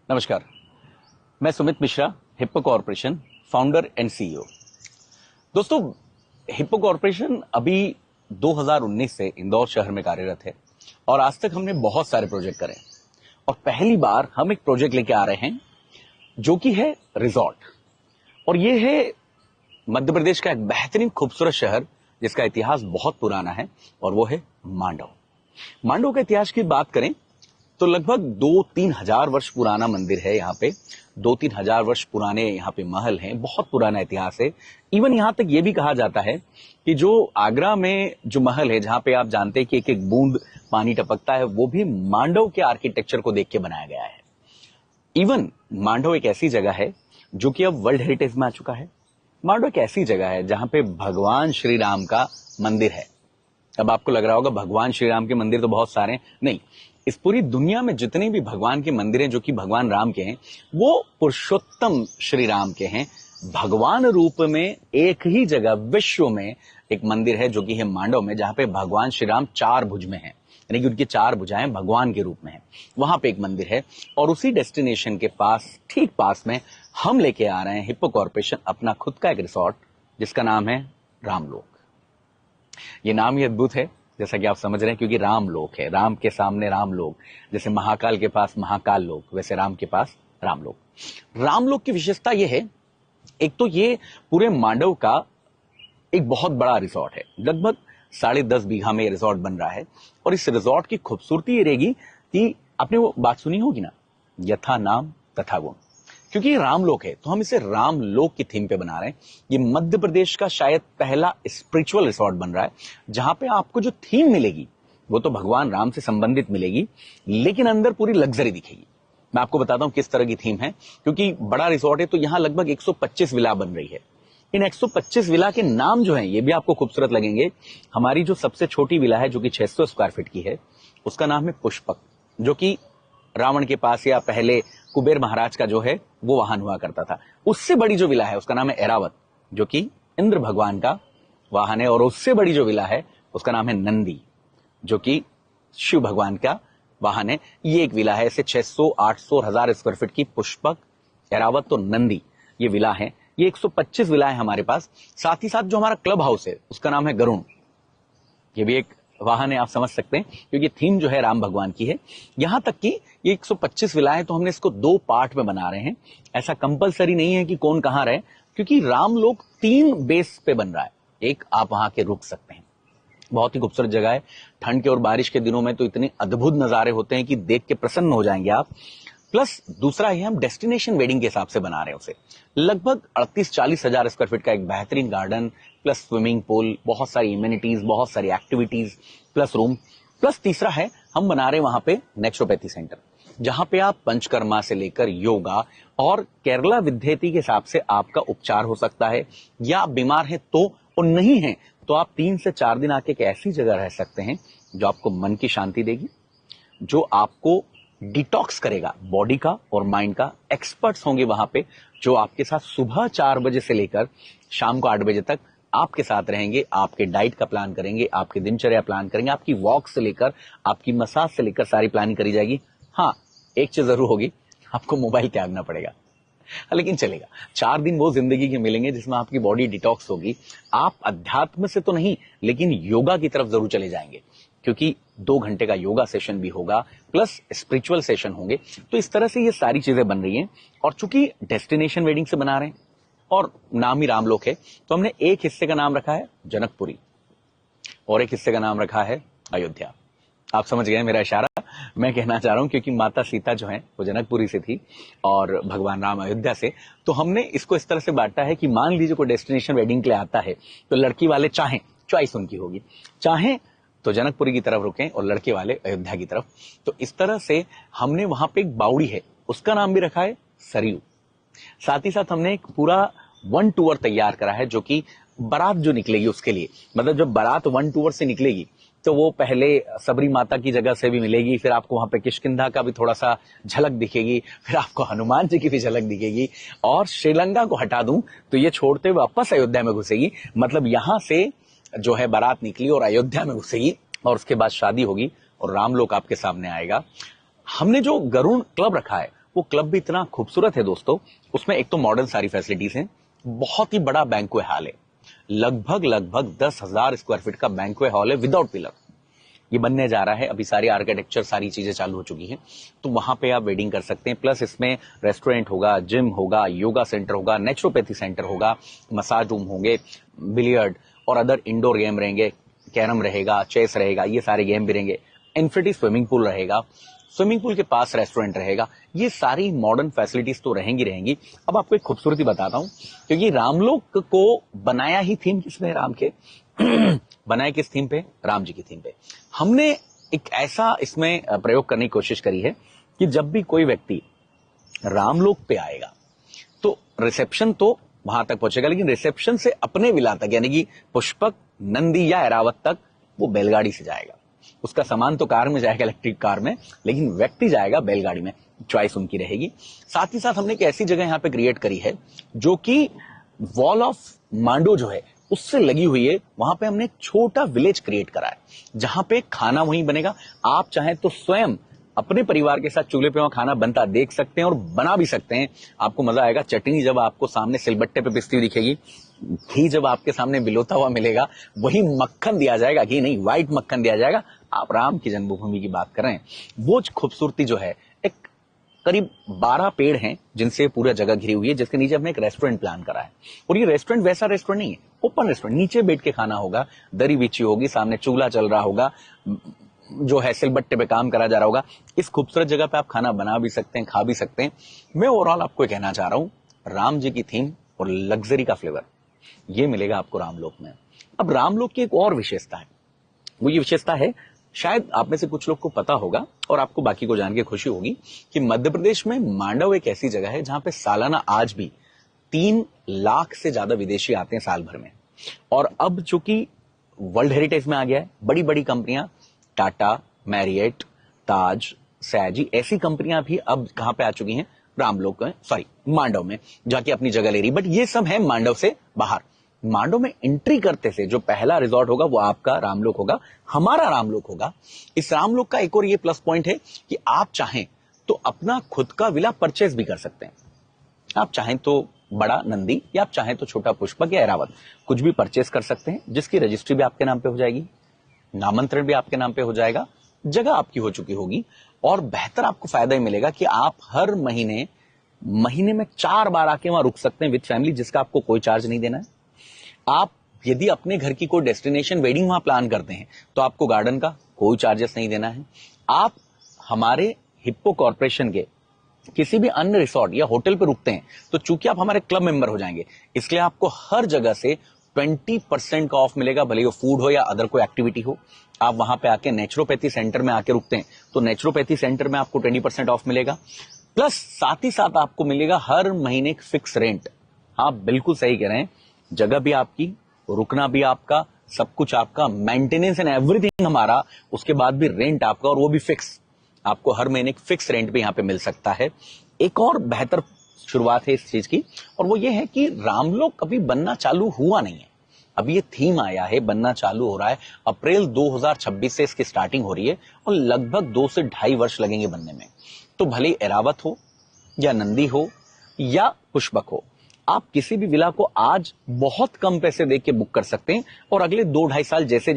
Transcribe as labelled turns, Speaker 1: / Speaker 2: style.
Speaker 1: नमस्कार, मैं Sumit Mishra, hippo corporation founder and CEO. दोस्तों, हिप्पो कॉर्पोरेशन अभी 2019 से इंदौर शहर में कार्यरत है और आज तक हमने बहुत सारे प्रोजेक्ट करे और पहली बार हम एक प्रोजेक्ट लेके आ रहे हैं जो कि है रिजॉर्ट। और ये है मध्य प्रदेश का एक बेहतरीन खूबसूरत शहर जिसका इतिहास बहुत पुराना है और वो है मांडव। मांडव के इतिहास की बात करें तो लगभग 2-3 हजार वर्ष पुराना मंदिर है। यहाँ पे 2-3 हजार वर्ष पुराने यहाँ पे महल हैं, बहुत पुराना इतिहास है। इवन यहाँ तक ये भी कहा जाता है कि जो आगरा में जो महल है जहाँ पे आप जानते हैं कि एक एक बूंद पानी टपकता है, वो भी मांडव के आर्किटेक्चर को देख के बनाया गया है। इवन मांडव एक ऐसी जगह है जो कि अब वर्ल्ड हेरिटेज में आ चुका है। मांडव एक ऐसी जगह है जहां पे भगवान श्री राम का मंदिर है। अब आपको लग रहा होगा भगवान श्री राम के मंदिर तो बहुत सारे हैं। नहीं, इस पूरी दुनिया में जितने भी भगवान के मंदिर हैं जो कि भगवान राम के हैं, वो पुरुषोत्तम श्री राम के हैं। भगवान रूप में एक ही जगह विश्व में एक मंदिर है जो कि है मांडव में, जहां पे भगवान श्री राम 4 भुज में हैं, यानी कि उनकी 4 भुजाएं भगवान के रूप में हैं। वहां पे एक मंदिर है और उसी डेस्टिनेशन के पास, ठीक पास में हम लेके आ रहे हैं हिप्पो कॉर्पोरेशन अपना खुद का एक रिसोर्ट जिसका नाम है रामलोक। ये नाम ही अद्भुत है, जैसा कि आप समझ रहे हैं, क्योंकि रामलोक है। राम के सामने रामलोक, जैसे महाकाल के पास महाकाल लोक, वैसे राम के पास रामलोक। रामलोक की विशेषता यह है, एक तो ये पूरे मांडव का एक बहुत बड़ा रिसोर्ट है। लगभग 10.5 बीघा में ये रिसोर्ट बन रहा है और इस रिसोर्ट की खूबसूरती ये रहेगी कि आपने वो बात सुनी होगी ना, यथा नाम तथा गुण। क्योंकि ये रामलोक है तो हम इसे रामलोक की थीम पे बना रहे हैं। ये मध्य प्रदेश का शायद पहला स्पिरिचुअल रिसोर्ट बन रहा है जहां पे आपको जो थीम मिलेगी वो तो भगवान राम से संबंधित मिलेगी, लेकिन अंदर पूरी लग्जरी दिखेगी। मैं आपको बताता हूं किस तरह की थीम है। क्योंकि बड़ा रिसोर्ट है तो यहां लगभग 125 विला बन रही है। इन 125 विला के नाम जो हैं ये भी आपको खूबसूरत लगेंगे। हमारी जो सबसे छोटी विला है जो कि 600 स्क्वायर फीट की है, उसका नाम है पुष्पक, जो कि रावण के पास या पहले कुबेर महाराज का जो है वो वाहन हुआ करता था। उससे बड़ी जो विला है उसका नाम है ऐरावत, जो कि इंद्र भगवान का वाहन है। और उससे बड़ी जो विला है उसका नाम है नंदी, जो कि शिव भगवान का वाहन है। ये एक विला है। ऐसे 600, 800, 1000 स्क्वायर फीट की पुष्पक, ऐरावत तो नंदी ये विला है। ये 125 विला है हमारे पास। साथ ही साथ जो हमारा क्लब हाउस है उसका नाम है गरुण। ये भी एक वाहन है, आप समझ सकते हैं, क्योंकि थीम जो है राम भगवान की है। यहां तक कि ये 125 विलाएं तो हमने इसको 2 पार्ट में बना रहे हैं। ऐसा कंपलसरी नहीं है कि कौन कहां रहे, क्योंकि रामलोक 3 बेस पे बन रहा है। एक, आप वहां के रुक सकते हैं, बहुत ही खूबसूरत जगह है। ठंड के और बारिश के दिनों में तो इतने अद्भुत नजारे होते हैं कि देख के प्रसन्न हो जाएंगे आप। प्लस दूसरा ही हम डेस्टिनेशन वेडिंग के हिसाब से बना रहे हैं उसे। लगभग 38-40 हजार स्क्वायर फीट का एक बेहतरीन गार्डन, प्लस स्विमिंग पूल, बहुत सारी इम्यूनिटीज, बहुत सारी एक्टिविटीज, प्लस रूम। प्लस तीसरा है, हम बना रहे हैं वहां पे नेचुरोपैथी सेंटर, जहां पे आप पंचकर्मा से लेकर योगा और केरला विद्येति के हिसाब से आपका उपचार हो सकता है। या आप बीमार हैं तो, और नहीं है तो आप 3 से 4 दिन आके एक ऐसी जगह रह सकते हैं जो आपको मन की शांति देगी, जो आपको डिटॉक्स करेगा बॉडी का और माइंड का। एक्सपर्ट्स होंगे वहां पे जो आपके साथ सुबह 4 बजे से लेकर शाम को 8 बजे तक आपके साथ रहेंगे, आपके डाइट का प्लान करेंगे, आपकी दिनचर्या प्लान करेंगे, आपकी वॉक से लेकर आपकी मसाज से लेकर सारी प्लानिंग करी जाएगी। हाँ, एक चीज जरूर होगी, आपको मोबाइल त्यागना पड़ेगा, लेकिन चलेगा। 4 दिन वो जिंदगी के मिलेंगे जिसमें आपकी बॉडी डिटॉक्स होगी। आप अध्यात्म से तो नहीं, लेकिन योगा की तरफ जरूर चले जाएंगे, क्योंकि 2 घंटे का योगा सेशन भी होगा, प्लस स्पिरिचुअल सेशन होंगे। तो इस तरह से ये सारी चीजें बन रही हैं। और चूंकि डेस्टिनेशन वेडिंग से बना रहे हैं और नाम ही रामलोक है, तो हमने एक हिस्से का नाम रखा है जनकपुरी और एक हिस्से का नाम रखा है अयोध्या। आप समझ गए मेरा इशारा। मैं कहना चाह रहा हूं क्योंकि माता सीता जो है वो जनकपुरी से थी और भगवान राम अयोध्या से, तो हमने इसको इस तरह से बांटा है कि मान लीजिए कोई डेस्टिनेशन वेडिंग के लिए आता है तो लड़की वाले चाहें, चॉइस उनकी होगी, चाहें तो जनकपुरी की तरफ रुकें और लड़के वाले अयोध्या की तरफ। तो इस तरह से हमने वहां पे एक बावड़ी है, उसका नाम भी रखा है सरयू। साथ ही साथ हमने एक पूरा 1 टूर तैयार करा है, जो कि बारात जो निकलेगी उसके लिए, मतलब जब बारात 1 टूर से निकलेगी तो वो पहले सबरी माता की जगह से भी मिलेगी, फिर आपको वहां पे किष्किंधा का भी थोड़ा सा झलक दिखेगी, फिर आपको हनुमान जी की भी झलक दिखेगी, और श्रीलंका को हटा दूं तो ये छोड़ते हुए वापस अयोध्या में घुसेगी। मतलब यहां से जो है बारात निकली और अयोध्या में घुसेगी और उसके बाद शादी होगी और रामलोक आपके सामने आएगा। हमने जो गरुण क्लब रखा है वो क्लब भी इतना खूबसूरत है दोस्तों, उसमें एक तो मॉडर्न सारी फैसिलिटीज हैं, बहुत ही बड़ा बैंक्वे हॉल है, लगभग 10,000 स्क्वायर फीट का बैंक्वे हॉल है विदाउट पिलर। ये बनने जा रहा है, अभी सारी आर्किटेक्चर सारी चीजें चालू हो चुकी हैं, तो वहां पे आप वेडिंग कर सकते हैं। प्लस इसमें रेस्टोरेंट होगा, जिम होगा, योगा सेंटर होगा, नेचुरोपैथी सेंटर होगा, मसाज रूम होंगे, बिलियर्ड और अदर इंडोर गेम रहेंगे, कैरम रहेगा, चेस रहेगा, ये सारे गेम भी रहेंगे। इन्फिनिटी स्विमिंग पूल रहेगा, स्विमिंग पूल के पास रेस्टोरेंट रहेगा। ये सारी मॉडर्न फैसिलिटीज तो रहेंगी। अब आपको एक खूबसूरती बताता हूं, क्योंकि रामलोक को बनाया ही थीम किसने, राम के बनाया किस थीम पे, राम जी की थीम पे। हमने एक ऐसा इसमें प्रयोग करने की कोशिश करी है कि जब भी कोई व्यक्ति रामलोक पे आएगा तो रिसेप्शन तो वहां तक पहुंचेगा, लेकिन रिसेप्शन से अपने विला तक यानी कि पुष्पक, नंदी या ऐरावत तक वो बैलगाड़ी से जाएगा। उसका सामान तो कार में जाएगा, इलेक्ट्रिक कार में, लेकिन व्यक्ति जाएगा बैलगाड़ी में। चॉइस उनकी रहेगी। साथ ही साथ हमने एक ऐसी जगह यहां पे क्रिएट करी है जो कि वॉल ऑफ मांडो जो है उससे लगी हुई है। वहां पे हमने एक छोटा विलेज क्रिएट करा है, जहां पे खाना वहीं बनेगा। आप चाहें तो स्वयं अपने परिवार के साथ चूल्हे पे वहां खाना बनता देख सकते हैं और बना भी सकते हैं। आपको मजा आएगा। चटनी जब आपको सामने सिलबट्टे पे पिसती हुई दिखेगी, घी जब आपके सामने बिलोता हुआ मिलेगा, वही मक्खन दिया जाएगा, घी नहीं, व्हाइट मक्खन दिया जाएगा। आप राम की जन्मभूमि की बात कर रहे हैं। वो खूबसूरती जो है, एक करीब 12 पेड़ हैं जिनसे पूरा जगह घिरी हुई है, जिसके नीचे हमने एक रेस्टोरेंट प्लान करा है। और ये रेस्टोरेंट वैसा रेस्टोरेंट नहीं है, ओपन रेस्टोरेंट। नीचे बैठ के खाना होगा, दरी बिछी होगी, सामने चूल्हा चल रहा होगा, जो है सिलबट्टे पे काम करा जा रहा होगा। इस खूबसूरत जगह पे आप खाना बना भी सकते हैं, खा भी सकते हैं। मैं ओवरऑल आपको कहना चाह रहा हूं, राम जी की थीम और लग्जरी का फ्लेवर ये मिलेगा आपको रामलोक में। अब रामलोक की एक और विशेषता है, वो ये विशेषता है, शायद आप में से कुछ लोग को पता होगा और आपको बाकी को जान के खुशी होगी कि मध्य प्रदेश में मांडव एक ऐसी जगह है जहां पे सालाना आज भी 3 लाख से ज्यादा विदेशी आते हैं साल भर में। और अब चूंकि वर्ल्ड हेरिटेज में आ गया है, बड़ी बड़ी कंपनियां टाटा, मैरियट, ताज, सयाजी, ऐसी कंपनियां भी अब कहां पे आ चुकी हैं, रामलोक में, सॉरी मांडव में जाके अपनी जगह ले रही। बट ये सब है मांडव से बाहर। मांडव में एंट्री करते से जो पहला रिजॉर्ट होगा वो आपका रामलोक होगा, हमारा रामलोक होगा। इस रामलोक का एक और ये प्लस पॉइंट है कि आप चाहें तो अपना खुद का विला परचेज भी कर सकते हैं। आप चाहें तो बड़ा नंदी या आप चाहें तो छोटा पुष्पक या ऐरावत कुछ भी परचेज कर सकते हैं, जिसकी रजिस्ट्री भी आपके नाम पे हो जाएगी, नामांतरण भी आपके नाम पे हो जाएगा, जगह आपकी हो चुकी होगी। और बेहतर आपको फायदा ही मिलेगा कि आप हर महीने में 4 बार आके वहां रुक सकते हैं विद फैमिली, जिसका आपको कोई चार्ज नहीं देना है। आप यदि अपने घर की कोई डेस्टिनेशन वेडिंग वहां प्लान करते हैं तो आपको गार्डन का कोई चार्जेस नहीं देना है। आप हमारे हिप्पो कॉर्पोरेशन के किसी भी अन्य रिसोर्ट या होटल पे रुकते हैं तो चूंकि आप हमारे क्लब मेंबर हो जाएंगे, इसलिए आपको हर जगह से 20% का ऑफ मिलेगा, भले वो फूड हो या अदर कोई एक्टिविटी हो। आप वहां पे आके नेचुरोपैथी सेंटर में आके रुकते हैं तो नेचुरोपैथी सेंटर में आपको 20% ऑफ मिलेगा। प्लस साथ ही साथ आपको मिलेगा हर महीने एक फिक्स रेंट। हाँ बिल्कुल सही कह रहे हैं, जगह भी आपकी, रुकना भी आपका, सब कुछ आपका, मेंटेनेंस एंड एवरीथिंग हमारा, उसके बाद भी रेंट आपका, और वो भी फिक्स। आपको हर महीने एक फिक्स रेंट भी यहां पे मिल सकता है। एक और बेहतर शुरुआत है इस चीज की, और वो ये है कि रामलोक कभी बनना चालू हुआ नहीं है। अभी ये थीम आया है, बनना चालू हो रहा है। अप्रैल 2026 से इसकी स्टार्टिंग हो रही है और लगभग 2 से 2.5 वर्ष लगेंगे बनने में। तो भले ऐरावत हो या नंदी हो या पुष्पक हो, आप किसी भी विला को आज बहुत कम पैसे दे के बुक कर सकते हैं और अगले 2-2.5 साल जैसे